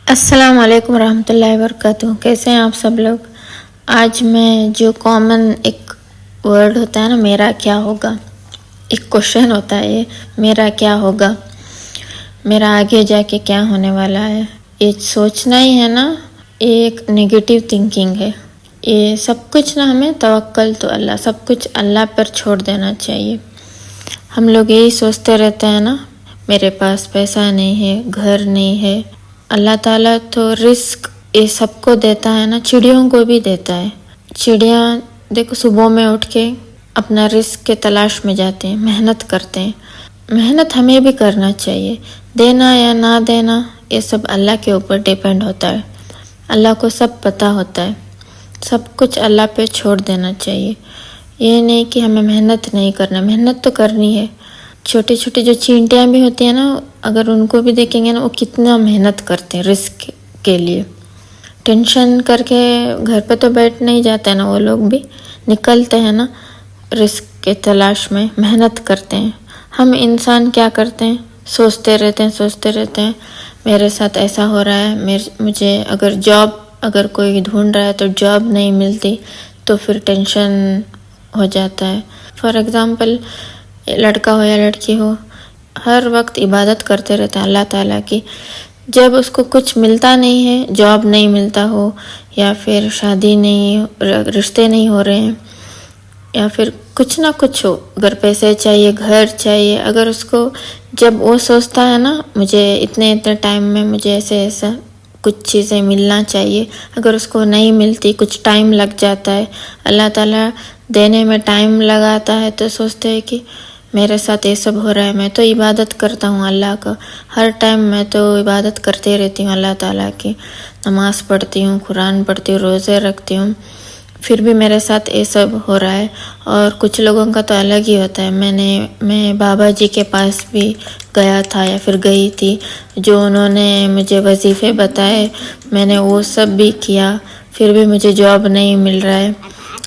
السلام علیکم ورحمۃ اللہ وبرکاتہ. کیسے ہیں آپ سب لوگ؟ آج میں جو کامن ایک ورڈ ہوتا ہے نا، میرا کیا ہوگا، ایک کوشچن ہوتا ہے، یہ میرا کیا ہوگا، میرا آگے جا کے کیا ہونے والا ہے، یہ سوچنا ہی ہے نا. یہ ایک نیگیٹو تھنکنگ ہے. یہ سب کچھ نا ہمیں توکل تو اللہ، سب کچھ اللہ پر چھوڑ دینا چاہیے. ہم لوگ یہی سوچتے رہتے ہیں نا، میرے پاس پیسہ نہیں ہے، گھر نہیں ہے. اللہ تعالیٰ تو رزق یہ سب کو دیتا ہے نا، چڑیوں کو بھی دیتا ہے. چڑیاں دیکھو صبح میں اٹھ کے اپنا رزق کے تلاش میں جاتے ہیں، محنت کرتے ہیں. محنت ہمیں بھی کرنا چاہیے. دینا یا نہ دینا یہ سب اللہ کے اوپر ڈیپینڈ ہوتا ہے. اللہ کو سب پتہ ہوتا ہے. سب کچھ اللہ پہ چھوڑ دینا چاہیے. یہ نہیں کہ ہمیں محنت نہیں کرنا، محنت تو کرنی ہے. چھوٹی چھوٹی جو چینٹیاں بھی ہوتی ہیں نا، اگر ان کو بھی دیکھیں گے نا، وہ کتنا محنت کرتے ہیں رزق کے لیے. ٹینشن کر کے گھر پہ تو بیٹھ نہیں جاتے نا، وہ لوگ بھی نکلتے ہیں نا رزق کے تلاش میں، محنت کرتے ہیں. ہم انسان کیا کرتے ہیں، سوچتے رہتے ہیں میرے ساتھ ایسا ہو رہا ہے، مجھے اگر کوئی ڈھونڈ رہا ہے تو جاب نہیں ملتی تو پھر ٹینشن ہو جاتا ہے. فار ایگزامپل لڑکا ہو یا لڑکی ہو، ہر وقت عبادت کرتے رہتے ہیں اللہ تعالیٰ کی. جب اس کو کچھ ملتا نہیں ہے، جاب نہیں ملتا ہو، یا پھر شادی نہیں، رشتے نہیں ہو رہے ہیں، یا پھر کچھ نہ کچھ ہو، اگر پیسے چاہیے، گھر چاہیے، اگر اس کو جب وہ سوچتا ہے نا مجھے اتنے ٹائم میں مجھے ایسا کچھ چیزیں ملنا چاہیے، اگر اس کو نہیں ملتی، کچھ ٹائم لگ جاتا ہے، اللہ تعالیٰ دینے میں ٹائم لگاتا ہے، تو سوچتے ہیں کہ میرے ساتھ یہ سب ہو رہا ہے. میں تو عبادت کرتا ہوں اللہ کا، ہر ٹائم میں تو عبادت کرتے رہتی ہوں اللہ تعالیٰ کی، نماز پڑھتی ہوں، قرآن پڑھتی ہوں، روزے رکھتی ہوں، پھر بھی میرے ساتھ یہ سب ہو رہا ہے. اور کچھ لوگوں کا تو الگ ہی ہوتا ہے. میں بابا جی کے پاس بھی گیا تھا یا پھر گئی تھی، جو انہوں نے مجھے وظیفے بتائے میں نے وہ سب بھی کیا، پھر بھی مجھے جاب نہیں مل رہا ہے.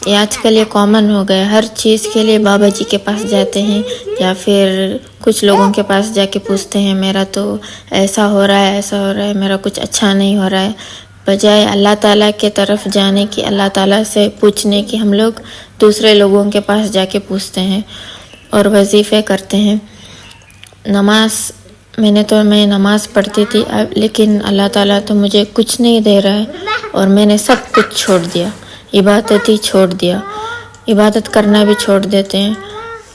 یہ آج کل یہ کامن ہو گیا، ہر چیز کے لیے بابا جی کے پاس جاتے ہیں، یا پھر کچھ لوگوں کے پاس جا کے پوچھتے ہیں میرا تو ایسا ہو رہا ہے، میرا کچھ اچھا نہیں ہو رہا ہے. بجائے اللہ تعالیٰ کے طرف جانے کی، اللہ تعالیٰ سے پوچھنے کی، ہم لوگ دوسرے لوگوں کے پاس جا کے پوچھتے ہیں اور وظیفے کرتے ہیں. میں نماز پڑھتی تھی، لیکن اللہ تعالیٰ تو مجھے کچھ نہیں دے رہا ہے اور میں نے سب کچھ چھوڑ دیا، عبادت ہی چھوڑ دیا. عبادت کرنا بھی چھوڑ دیتے ہیں.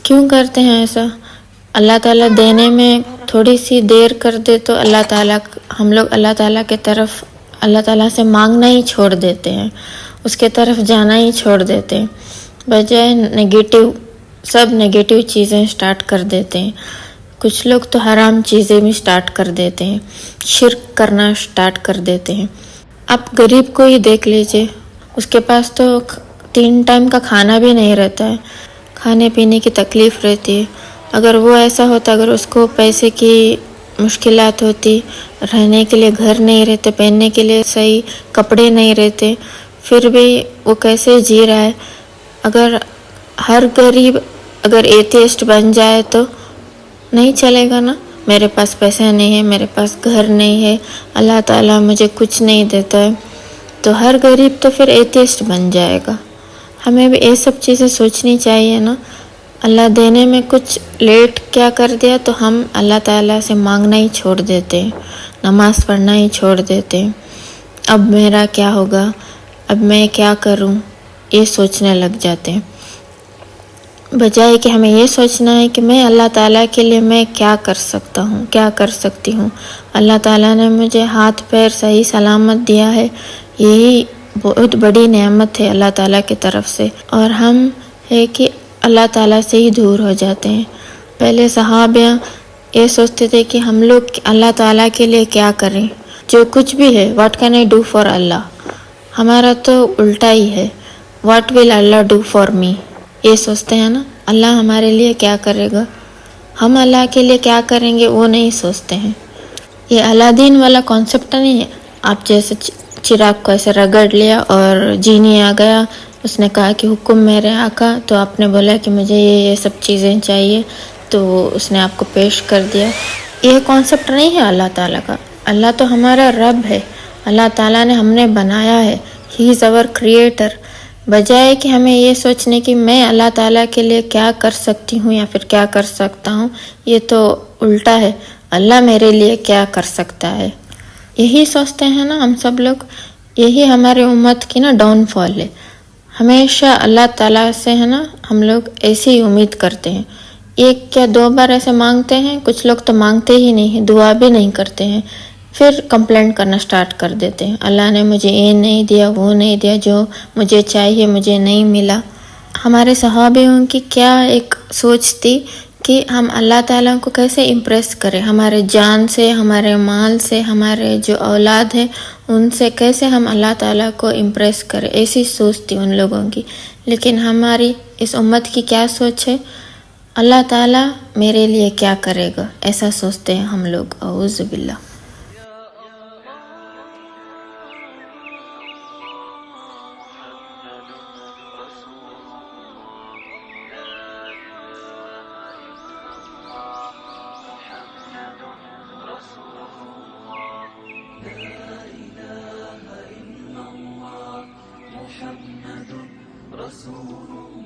کیوں کرتے ہیں ایسا؟ اللہ تعالیٰ دینے میں تھوڑی سی دیر کر دے تو ہم لوگ اللہ تعالیٰ کے طرف، اللہ تعالیٰ سے مانگنا ہی چھوڑ دیتے ہیں، اس کے طرف جانا ہی چھوڑ دیتے ہیں. بجائے سب نیگیٹو چیزیں سٹارٹ کر دیتے ہیں. کچھ لوگ تو حرام چیزیں بھی سٹارٹ کر دیتے ہیں، شرک کرنا سٹارٹ کر دیتے ہیں. آپ غریب کو ہی دیکھ لیجئے، اس کے پاس تو 3 ٹائم کا کھانا بھی نہیں رہتا ہے، کھانے پینے کی تکلیف رہتی ہے. اگر وہ ایسا ہوتا، اگر اس کو پیسے کی مشکلات ہوتی، رہنے کے لیے گھر نہیں رہتے، پہننے کے لیے صحیح کپڑے نہیں رہتے، پھر بھی وہ کیسے جی رہا ہے؟ اگر ہر غریب اگر ایتھیسٹ بن جائے تو نہیں چلے گا نا. میرے پاس پیسے نہیں ہے، میرے پاس گھر نہیں ہے، اللہ تعالیٰ مجھے کچھ نہیں دیتا ہے، تو ہر غریب تو پھر ایتھیسٹ بن جائے گا. ہمیں بھی یہ سب چیزیں سوچنی چاہیے نا. اللہ دینے میں کچھ لیٹ کیا کر دیا تو ہم اللہ تعالیٰ سے مانگنا ہی چھوڑ دیتے ہیں، نماز پڑھنا ہی چھوڑ دیتے ہیں. اب میرا کیا ہوگا، اب میں کیا کروں، یہ سوچنے لگ جاتے ہیں. بجائے کہ ہمیں یہ سوچنا ہے کہ میں اللہ تعالیٰ کے لیے میں کیا کر سکتا ہوں، کیا کر سکتی ہوں. اللہ تعالیٰ نے مجھے ہاتھ پیر صحیح سلامت دیا ہے، یہی بہت بڑی نعمت ہے اللہ تعالیٰ کی طرف سے. اور ہم ہے کہ اللہ تعالیٰ سے ہی دور ہو جاتے ہیں. پہلے صحابہ یہ سوچتے تھے کہ ہم لوگ اللہ تعالیٰ کے لیے کیا کریں، جو کچھ بھی ہے what can I do for Allah. ہمارا تو الٹا ہی ہے، what will Allah do for me. یہ سوچتے ہیں نا اللہ ہمارے لیے کیا کرے گا، ہم اللہ کے لیے کیا کریں گے وہ نہیں سوچتے ہیں. یہ الادین والا کانسیپٹ نہیں ہے. آپ جیسے چراغ کو ایسے رگڑ لیا اور جینی آ گیا، اس نے کہا کہ حکم میرے آقا، تو آپ نے بولا کہ مجھے یہ سب چیزیں چاہیے، تو اس نے آپ کو پیش کر دیا. یہ کانسیپٹ نہیں ہے اللہ تعالیٰ کا. اللہ تو ہمارا رب ہے، اللہ تعالیٰ نے ہم نے بنایا ہے، ہی از اور کریٹر. بجائے کہ ہمیں یہ سوچنے کہ میں اللہ تعالیٰ کے لیے کیا کر سکتی ہوں یا پھر کیا کر سکتا ہوں، یہ تو الٹا ہے، اللہ میرے لیے کیا کر سکتا ہے، یہی سوچتے ہیں نا ہم سب لوگ. یہی ہماری امت کی نا ڈاؤن فال ہے. ہمیشہ اللہ تعالیٰ سے ہے نا ہم لوگ ایسے ہی امید کرتے ہیں، ایک یا دو بار ایسے مانگتے ہیں، کچھ لوگ تو مانگتے ہی نہیں ہیں، دعا بھی نہیں کرتے ہیں، پھر کمپلینٹ کرنا سٹارٹ کر دیتے ہیں، اللہ نے مجھے یہ نہیں دیا، وہ نہیں دیا، جو مجھے چاہیے مجھے نہیں ملا. ہمارے صحابیوں کی کیا ایک سوچ تھی کہ ہم اللہ تعالیٰ کو کیسے امپریس کریں، ہمارے جان سے، ہمارے مال سے، ہمارے جو اولاد ہے ان سے کیسے ہم اللہ تعالیٰ کو امپریس کریں، ایسی سوچ تھی ان لوگوں کی. لیکن ہماری اس امت کی کیا سوچ ہے، اللہ تعالیٰ میرے لیے کیا کرے گا، ایسا سوچتے ہیں ہم لوگ. اعوذ باللہ. محمد رسول